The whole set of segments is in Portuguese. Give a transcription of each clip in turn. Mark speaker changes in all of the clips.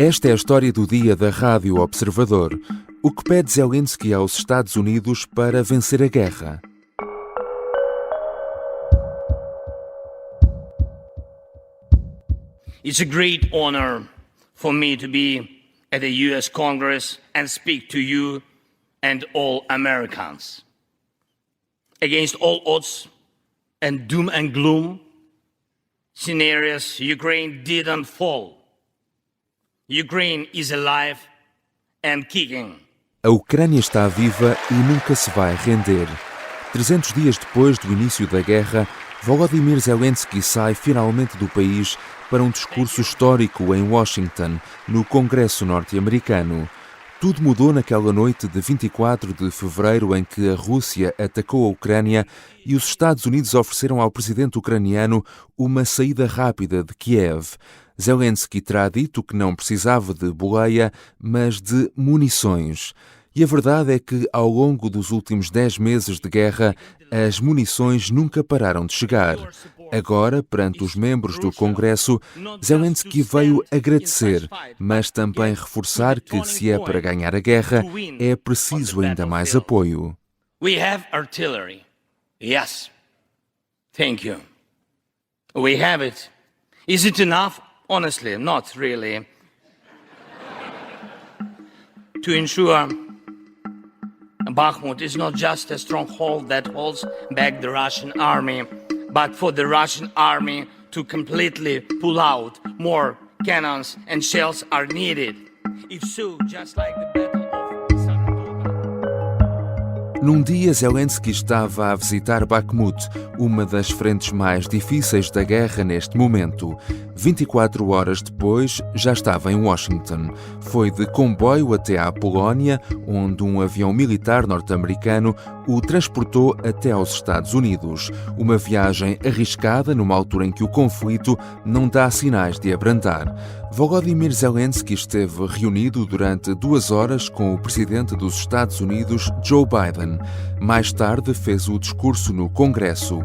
Speaker 1: Esta é a história do dia da Rádio Observador. O que pede Zelensky aos Estados Unidos para vencer a guerra?
Speaker 2: It's a great honor for me to be at the US Congress and speak to you and all Americans. Against all odds and doom and gloom scenarios, Ukraine didn't fall. Ukraine is alive and kicking.
Speaker 1: A Ucrânia está viva e nunca se vai render. 300 dias depois do início da guerra, Volodymyr Zelensky sai finalmente do país para um discurso histórico em Washington, no Congresso norte-americano. Tudo mudou naquela noite de 24 de fevereiro em que a Rússia atacou a Ucrânia e os Estados Unidos ofereceram ao presidente ucraniano uma saída rápida de Kiev. Zelensky terá dito que não precisava de boleia, mas de munições. E a verdade é que, ao longo dos últimos 10 meses de guerra, as munições nunca pararam de chegar. Agora, perante os membros do Congresso, Zelensky veio agradecer, mas também reforçar que, se é para ganhar a guerra, é preciso ainda mais apoio.
Speaker 2: We have artillery. Yes. Thank you. We have it. Is it enough? Honestly, not really. To ensure Bakhmut is not just a stronghold that holds back the Russian army, but for the Russian army to completely pull out, more cannons and shells are needed. If so, just like the Battle of Saratoga.
Speaker 1: Num dia, Zelensky estava a visitar Bakhmut, uma das frentes mais difíceis da guerra neste momento. 24 horas depois, já estava em Washington. Foi de comboio até à Polónia, onde um avião militar norte-americano o transportou até aos Estados Unidos. Uma viagem arriscada numa altura em que o conflito não dá sinais de abrandar. Volodymyr Zelensky esteve reunido durante 2 horas com o presidente dos Estados Unidos, Joe Biden. Mais tarde fez o discurso no Congresso.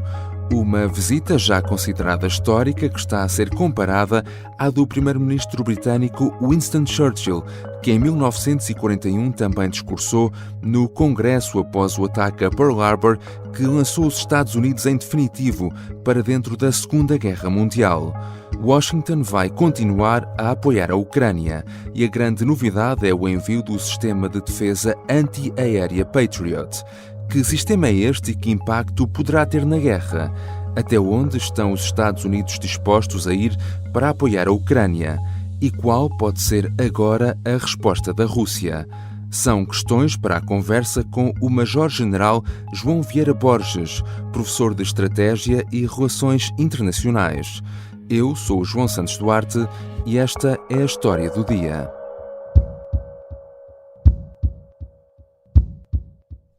Speaker 1: Uma visita já considerada histórica que está a ser comparada à do primeiro-ministro britânico Winston Churchill, que em 1941 também discursou no Congresso após o ataque a Pearl Harbor, que lançou os Estados Unidos em definitivo para dentro da Segunda Guerra Mundial. Washington vai continuar a apoiar a Ucrânia e a grande novidade é o envio do sistema de defesa anti-aérea Patriot. Que sistema é este e que impacto poderá ter na guerra? Até onde estão os Estados Unidos dispostos a ir para apoiar a Ucrânia? E qual pode ser agora a resposta da Rússia? São questões para a conversa com o Major-General João Vieira Borges, professor de Estratégia e Relações Internacionais. Eu sou o João Santos Duarte e esta é a história do dia.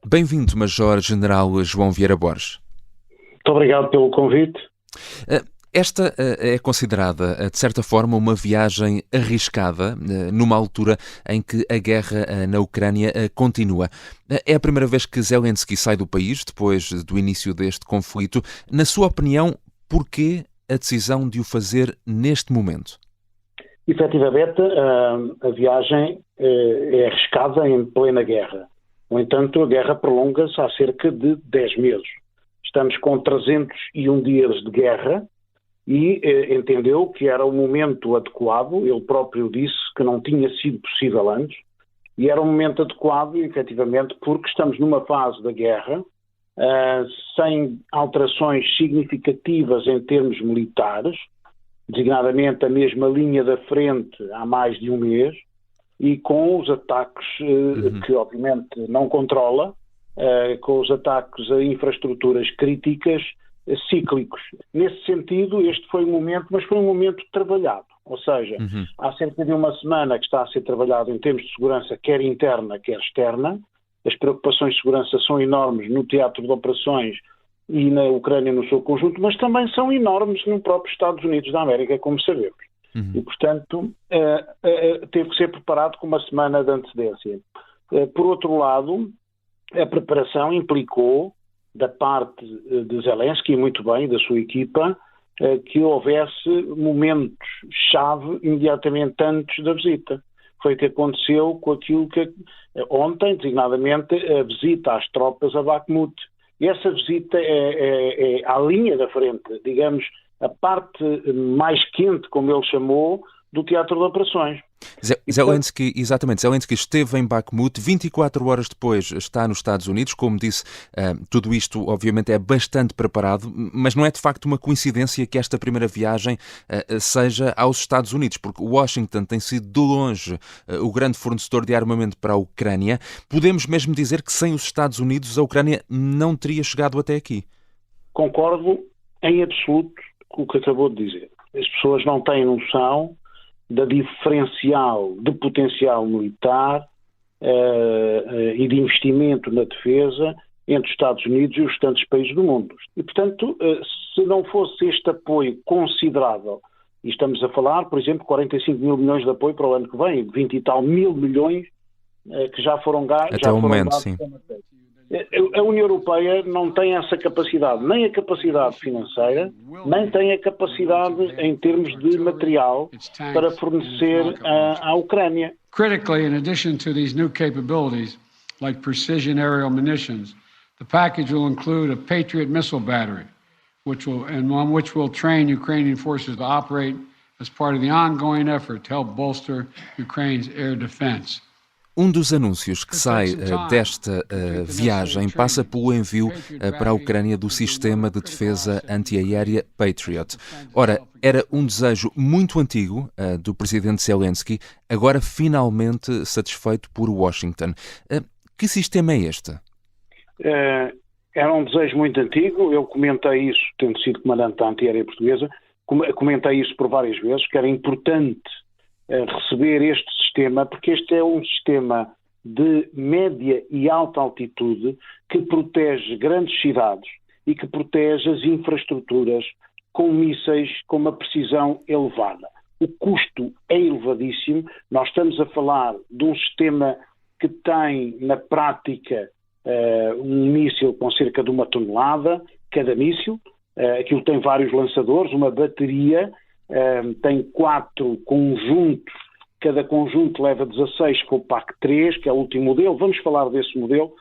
Speaker 1: Bem-vindo, Major-General João Vieira Borges.
Speaker 3: Muito obrigado pelo convite.
Speaker 1: Esta é considerada, de certa forma, uma viagem arriscada, numa altura em que a guerra na Ucrânia continua. É a primeira vez que Zelensky sai do país, depois do início deste conflito. Na sua opinião, porquê a decisão de o fazer neste momento?
Speaker 3: Efetivamente, a viagem é arriscada em plena guerra. No entanto, a guerra prolonga-se há cerca de 10 meses. Estamos com 301 dias de guerra e entendeu que era o momento adequado. Ele próprio disse que não tinha sido possível antes e era um momento adequado, efetivamente, porque estamos numa fase da guerra sem alterações significativas em termos militares, designadamente a mesma linha da frente há mais de um mês, e com os ataques que obviamente não controla, com os ataques a infraestruturas críticas cíclicos. Nesse sentido, este foi um momento, mas foi um momento trabalhado. Ou seja, há cerca de uma semana que está a ser trabalhado em termos de segurança, quer interna, quer externa. As preocupações de segurança são enormes no teatro de operações e na Ucrânia no seu conjunto, mas também são enormes no próprio Estados Unidos da América, como sabemos. E, portanto, teve que ser preparado com uma semana de antecedência. Por outro lado, a preparação implicou, da parte de Zelensky, muito bem, da sua equipa, que houvesse momentos-chave imediatamente antes da visita. Foi o que aconteceu com aquilo que ontem, designadamente, a visita às tropas a Bakhmut. E essa visita é à linha da frente, digamos, a parte mais quente, como ele chamou, do teatro de operações.
Speaker 1: Zelensky esteve em Bakhmut, 24 horas depois está nos Estados Unidos. Como disse, tudo isto obviamente é bastante preparado, mas não é de facto uma coincidência que esta primeira viagem seja aos Estados Unidos, porque Washington tem sido de longe o grande fornecedor de armamento para a Ucrânia. Podemos mesmo dizer que sem os Estados Unidos a Ucrânia não teria chegado até aqui.
Speaker 3: Concordo em absoluto com o que acabou de dizer. As pessoas não têm noção da diferencial de potencial militar e de investimento na defesa entre os Estados Unidos e os restantes países do mundo. E, portanto, se não fosse este apoio considerável, e estamos a falar, por exemplo, 45 mil milhões de apoio para o ano que vem, 20 e tal mil milhões que já foram gastos.
Speaker 1: Até o momento, sim.
Speaker 3: A União Europeia não tem essa capacidade, nem a capacidade financeira, nem tem a capacidade em termos de material para fornecer à Ucrânia.
Speaker 4: Critically, in addition to these new capabilities, like precision aerial munitions, the package will include a Patriot missile battery, which will train Ukrainian forces to operate as part of the ongoing effort to help bolster Ukraine's air defense.
Speaker 1: Um dos anúncios que sai desta viagem passa pelo envio para a Ucrânia do sistema de defesa antiaérea Patriot. Ora, era um desejo muito antigo do presidente Zelensky, agora finalmente satisfeito por Washington. Que sistema é este?
Speaker 3: Era um desejo muito antigo, eu comentei isso, tendo sido comandante da antiaérea portuguesa, comentei isso por várias vezes, que era importante receber este sistema, porque este é um sistema de média e alta altitude que protege grandes cidades e que protege as infraestruturas com mísseis com uma precisão elevada. O custo é elevadíssimo, nós estamos a falar de um sistema que tem, na prática, um míssil com cerca de 1 tonelada, cada míssil, aquilo tem vários lançadores, uma bateria, tem 4 conjuntos, cada conjunto leva 16 com o PAC-3, que é o último modelo, vamos falar desse modelo,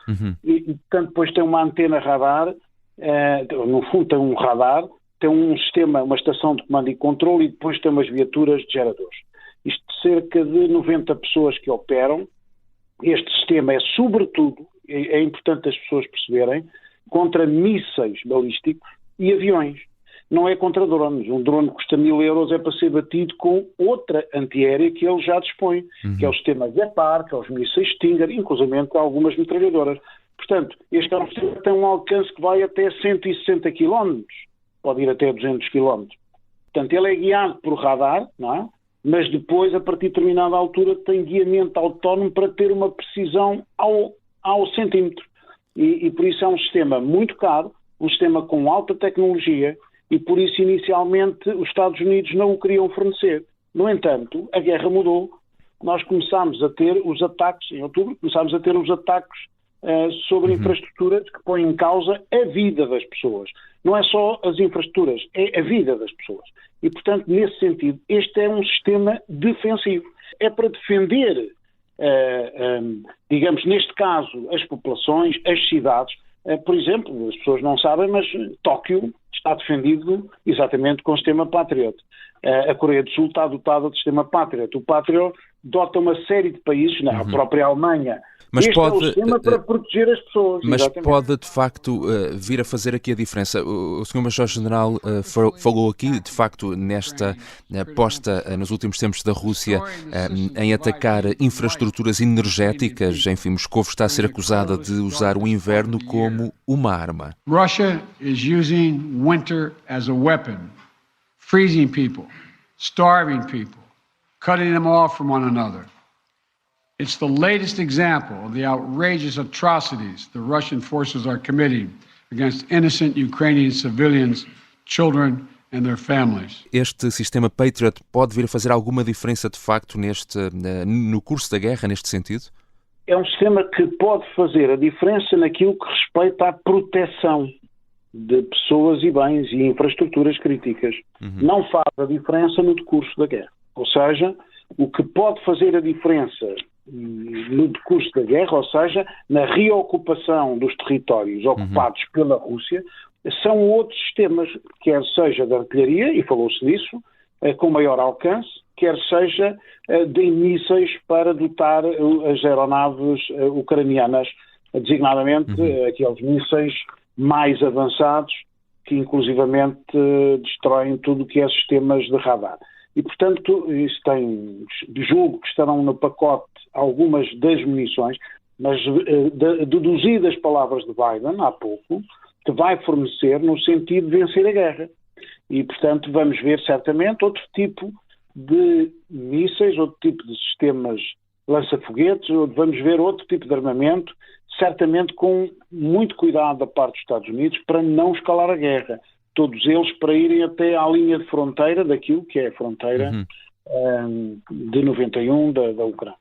Speaker 3: e portanto depois tem uma antena radar, no fundo tem um radar, tem um sistema, uma estação de comando e controle e depois tem umas viaturas de geradores. Isto de cerca de 90 pessoas que operam. Este sistema é sobretudo, é importante as pessoas perceberem, contra mísseis balísticos e aviões. Não é contra drones. Um drone custa 1.000 euros, é para ser batido com outra antiaérea que ele já dispõe, que é o sistema Gepard, que é os mísseis Stinger, inclusive algumas metralhadoras. Portanto, este é um sistema que tem um alcance que vai até 160 km, pode ir até 200 km. Portanto, ele é guiado por radar, não é? Mas depois, a partir de determinada altura, tem guiamento autónomo para ter uma precisão ao centímetro. E por isso é um sistema muito caro, um sistema com alta tecnologia, e por isso inicialmente os Estados Unidos não o queriam fornecer. No entanto, a guerra mudou. Nós começámos a ter os ataques, em outubro, sobre infraestruturas que põem em causa a vida das pessoas. Não é só as infraestruturas, é a vida das pessoas. E, portanto, nesse sentido, este é um sistema defensivo. É para defender, digamos, neste caso, as populações, as cidades. Por exemplo, as pessoas não sabem, mas Tóquio está defendido exatamente com o sistema Patriot. A Coreia do Sul está dotada do sistema Patriot. O Patriot dota uma série de países, a própria Alemanha.
Speaker 1: Mas
Speaker 3: este é o sistema para proteger as pessoas.
Speaker 1: Mas
Speaker 3: exatamente.
Speaker 1: Pode, de facto, vir a fazer aqui a diferença. O Sr. Major-General falou aqui, de facto, nesta aposta nos últimos tempos da Rússia em atacar infraestruturas energéticas. Enfim, Moscou está a ser acusada de usar o inverno como uma arma.
Speaker 4: Russia is using winter as a weapon, freezing people, starving people, cutting them off from one another. It's the latest example of the outrageous atrocities the Russian forces are committing against innocent Ukrainian civilians, children and their families.
Speaker 1: Este sistema Patriot pode vir a fazer alguma diferença, de facto, no curso da guerra, neste sentido?
Speaker 3: É um sistema que pode fazer a diferença naquilo que respeita à proteção. de pessoas e bens e infraestruturas críticas. Não faz a diferença no decurso da guerra. Ou seja, o que pode fazer a diferença no decurso da guerra, ou seja, na reocupação dos territórios ocupados pela Rússia, são outros sistemas, quer seja de artilharia, e falou-se disso, com maior alcance, quer seja de mísseis para dotar as aeronaves ucranianas, designadamente aqueles mísseis mais avançados, que inclusivamente destroem tudo o que é sistemas de radar. E, portanto, isso julgo que estarão no pacote algumas das munições, mas deduzi das palavras de Biden, há pouco, que vai fornecer no sentido de vencer a guerra. E, portanto, vamos ver certamente outro tipo de mísseis, outro tipo de sistemas lança-foguetes, vamos ver outro tipo de armamento, certamente com muito cuidado da parte dos Estados Unidos para não escalar a guerra. Todos eles para irem até à linha de fronteira daquilo que é a fronteira de 91 da Ucrânia.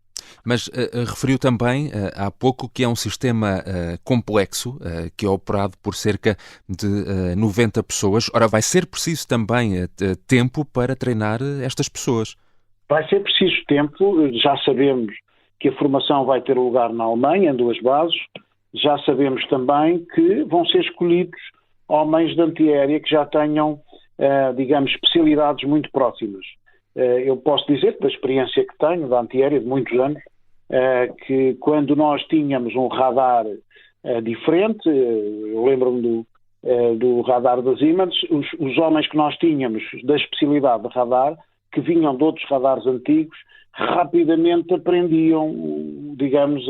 Speaker 1: Mas referiu também há pouco que é um sistema complexo, que é operado por cerca de 90 pessoas. Ora, vai ser preciso também tempo para treinar estas pessoas.
Speaker 3: Vai ser preciso tempo, já sabemos que a formação vai ter lugar na Alemanha, em 2 bases, já sabemos também que vão ser escolhidos homens de antiaérea que já tenham, digamos, especialidades muito próximas. Eu posso dizer, da experiência que tenho da antiaérea de muitos anos, que quando nós tínhamos um radar diferente, eu lembro-me do radar da Siemens, os homens que nós tínhamos da especialidade de radar, que vinham de outros radares antigos, rapidamente aprendiam, digamos,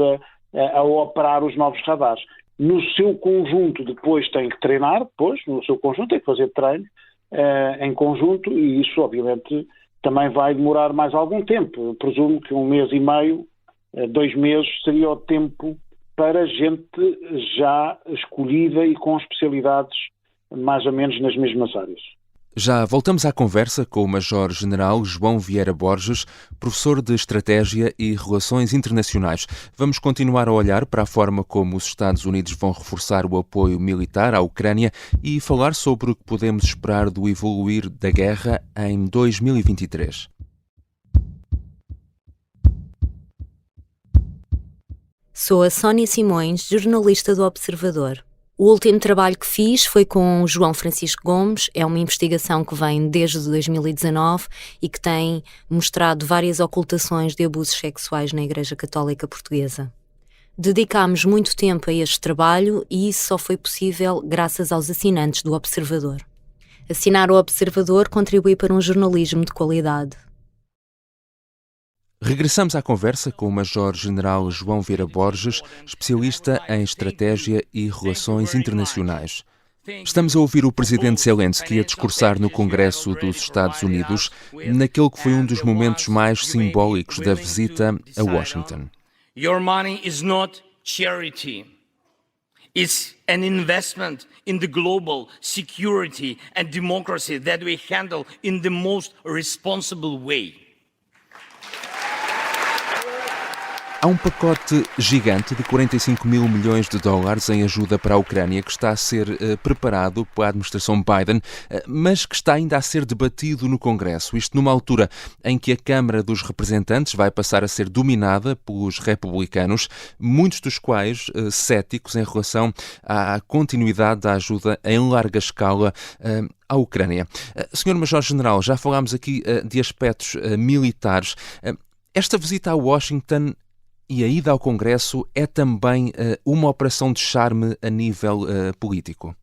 Speaker 3: a operar os novos radares. No seu conjunto depois tem que treinar, no seu conjunto tem que fazer treino em conjunto, e isso obviamente também vai demorar mais algum tempo. Eu presumo que 1 mês e meio, 2 meses seria o tempo para gente já escolhida e com especialidades mais ou menos nas mesmas áreas.
Speaker 1: Já voltamos à conversa com o Major-General João Vieira Borges, professor de Estratégia e Relações Internacionais. Vamos continuar a olhar para a forma como os Estados Unidos vão reforçar o apoio militar à Ucrânia e falar sobre o que podemos esperar do evoluir da guerra em 2023.
Speaker 5: Sou a Sónia Simões, jornalista do Observador. O último trabalho que fiz foi com o João Francisco Gomes. É uma investigação que vem desde 2019 e que tem mostrado várias ocultações de abusos sexuais na Igreja Católica Portuguesa. Dedicámos muito tempo a este trabalho e isso só foi possível graças aos assinantes do Observador. Assinar o Observador contribui para um jornalismo de qualidade.
Speaker 1: Regressamos à conversa com o Major-General João Vieira Borges, especialista em Estratégia e Relações Internacionais. Estamos a ouvir o presidente Zelensky a discursar no Congresso dos Estados Unidos, naquele que foi um dos momentos mais simbólicos da visita a Washington.
Speaker 2: Your money is not charity. It's an investment in the global security and democracy that we handle in the most responsible way.
Speaker 1: Há um pacote gigante de 45 mil milhões de dólares em ajuda para a Ucrânia que está a ser preparado pela administração Biden, mas que está ainda a ser debatido no Congresso. Isto numa altura em que a Câmara dos Representantes vai passar a ser dominada pelos republicanos, muitos dos quais céticos em relação à continuidade da ajuda em larga escala à Ucrânia. Senhor Major-General, já falámos aqui de aspectos militares. Esta visita a Washington e a ida ao Congresso é também uma operação de charme a nível político?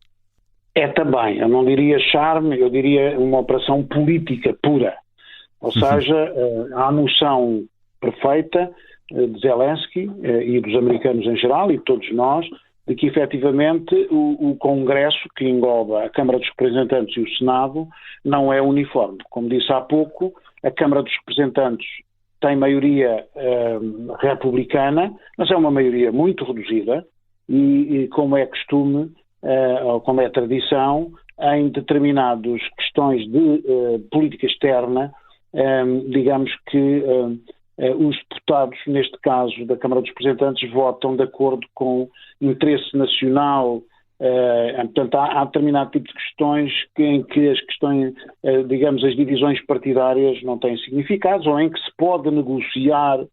Speaker 3: É também, eu não diria charme, eu diria uma operação política pura. Ou seja, há a noção perfeita de Zelensky e dos americanos em geral e de todos nós, de que efetivamente o Congresso, que engloba a Câmara dos Representantes e o Senado, não é uniforme. Como disse há pouco, a Câmara dos Representantes tem maioria republicana, mas é uma maioria muito reduzida e como é costume, ou como é tradição, em determinadas questões de política externa, digamos que os deputados, neste caso da Câmara dos Representantes, votam de acordo com interesse nacional Portanto, há determinado tipo de questões em que as questões, digamos, as divisões partidárias não têm significados, ou em que se pode negociar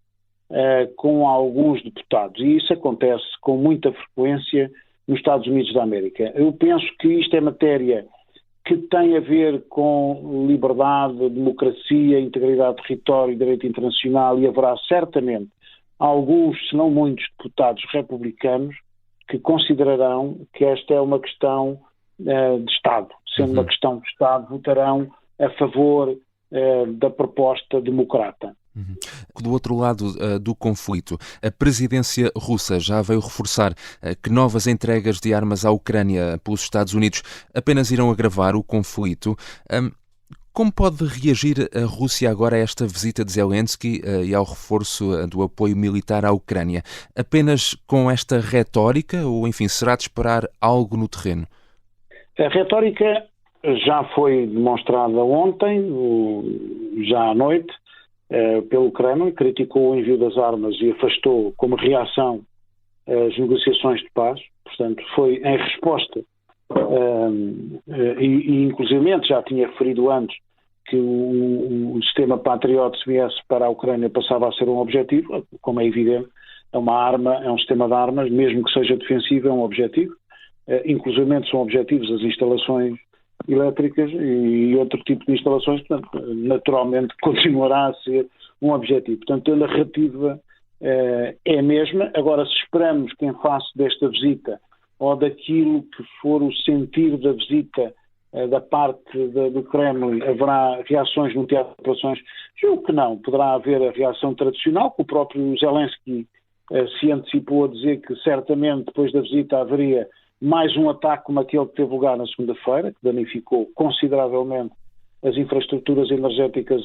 Speaker 3: com alguns deputados. E isso acontece com muita frequência nos Estados Unidos da América. Eu penso que isto é matéria que tem a ver com liberdade, democracia, integridade de território e direito internacional, e haverá certamente alguns, se não muitos, deputados republicanos que considerarão que esta é uma questão de Estado. Sendo uma questão de Estado, votarão a favor da proposta democrata.
Speaker 1: Do outro lado do conflito, a presidência russa já veio reforçar que novas entregas de armas à Ucrânia pelos Estados Unidos apenas irão agravar o conflito. Como pode reagir a Rússia agora a esta visita de Zelensky e ao reforço do apoio militar à Ucrânia? Apenas com esta retórica ou, enfim, será de esperar algo no terreno?
Speaker 3: A retórica já foi demonstrada ontem, já à noite, pelo Kremlin, criticou o envio das armas e afastou como reação as negociações de paz. Portanto, foi em resposta e inclusivamente já tinha referido antes que o sistema Patriot, se viesse para a Ucrânia, passava a ser um objetivo. Como é evidente, é uma arma, é um sistema de armas, mesmo que seja defensivo, é um objetivo. Inclusivamente são objetivos as instalações elétricas e outro tipo de instalações, portanto, naturalmente continuará a ser um objetivo. Portanto, a narrativa é a mesma. Agora, se esperamos que em face desta visita ou daquilo que for o sentido da visita da parte do Kremlin, haverá reações no teatro de operações, julgo que não. Poderá haver a reação tradicional, que o próprio Zelensky se antecipou a dizer que certamente depois da visita haveria mais um ataque como aquele que teve lugar na segunda-feira, que danificou consideravelmente as infraestruturas energéticas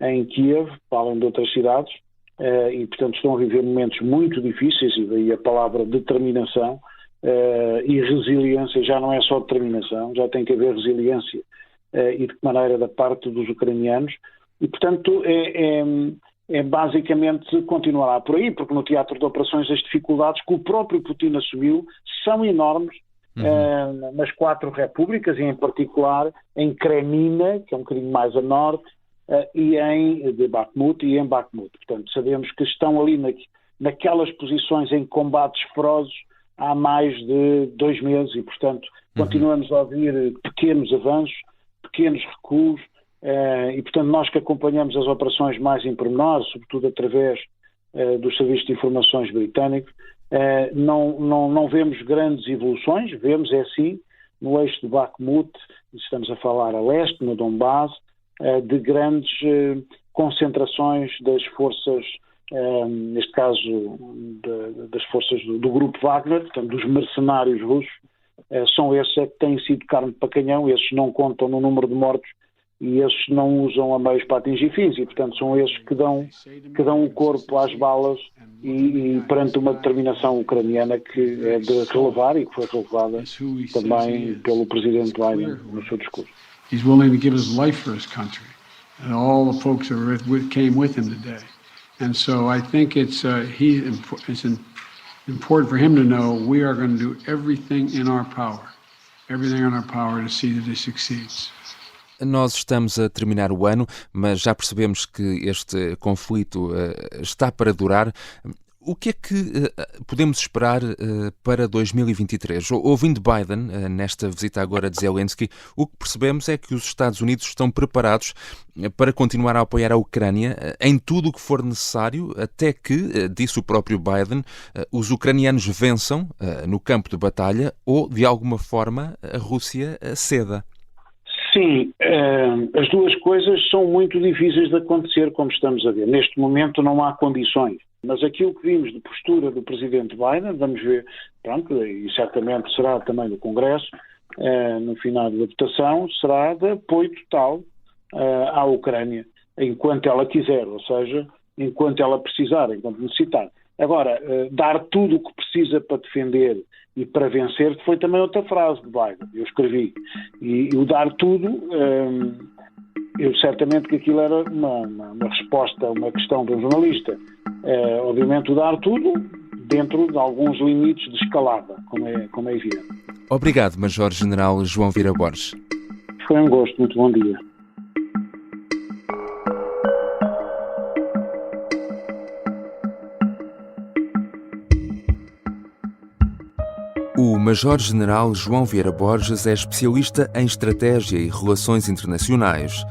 Speaker 3: em Kiev, para além de outras cidades, e portanto estão a viver momentos muito difíceis, e daí a palavra determinação e resiliência. Já não é só determinação, já tem que haver resiliência, e de que maneira da parte dos ucranianos, e portanto basicamente continuará por aí, porque no teatro de operações as dificuldades que o próprio Putin assumiu são enormes nas 4 repúblicas, e em particular em Kremina, que é um bocadinho mais a norte, e em Bakhmut e em Bakhmut. Portanto, sabemos que estão ali naquelas posições em combates ferozes há mais de 2 meses, e portanto continuamos a ouvir pequenos avanços, pequenos recuos, e portanto nós que acompanhamos as operações mais em pormenor, sobretudo através dos serviços de informações britânicos, não vemos grandes evoluções. Vemos, é sim, no eixo de Bakhmut, estamos a falar a leste, no Donbass, de grandes concentrações das forças, neste caso das forças do grupo Wagner, portanto dos mercenários russos. São esses que têm sido carne para canhão, esses não contam no número de mortos e esses não usam a meios para atingir fins, e portanto são esses que dão o corpo às balas e perante uma determinação ucraniana que é de relevar e que foi relevada também pelo presidente Biden no seu discurso.
Speaker 4: He's willing to give his life for his country, and all the folks that came with him today. And so I think it's important for him to know we are going to do everything in our power to see that he succeeds.
Speaker 1: Nós estamos a terminar o ano, mas já percebemos que este conflito está para durar. O que é que podemos esperar para 2023? Ouvindo Biden, nesta visita agora de Zelensky, o que percebemos é que os Estados Unidos estão preparados para continuar a apoiar a Ucrânia em tudo o que for necessário, até que, disse o próprio Biden, os ucranianos vençam no campo de batalha ou, de alguma forma, a Rússia ceda.
Speaker 3: Sim, as duas coisas são muito difíceis de acontecer, como estamos a ver. Neste momento não há condições, mas aquilo que vimos de postura do presidente Biden, vamos ver, pronto, e certamente será também do Congresso, no final da votação, será de apoio total à Ucrânia, enquanto ela quiser, ou seja, enquanto ela precisar, enquanto necessitar. Agora, dar tudo o que precisa para defender e para vencer foi também outra frase de Biden, eu escrevi. E o dar tudo, eu certamente que aquilo era uma resposta a uma questão de um jornalista. Obviamente o dar tudo dentro de alguns limites de escalada, como é evidente.
Speaker 1: Obrigado, Major-General João Vieira Borges.
Speaker 3: Foi um gosto, muito bom dia.
Speaker 1: O Major-General João Vieira Borges é especialista em estratégia e relações internacionais.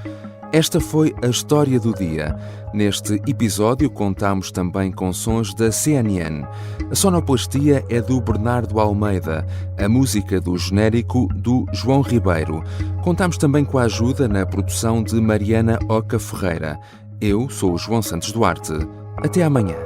Speaker 1: Esta foi a história do dia. Neste episódio contamos também com sons da CNN. A sonoplastia é do Bernardo Almeida, a música do genérico do João Ribeiro. Contamos também com a ajuda na produção de Mariana Oca Ferreira. Eu sou o João Santos Duarte. Até amanhã.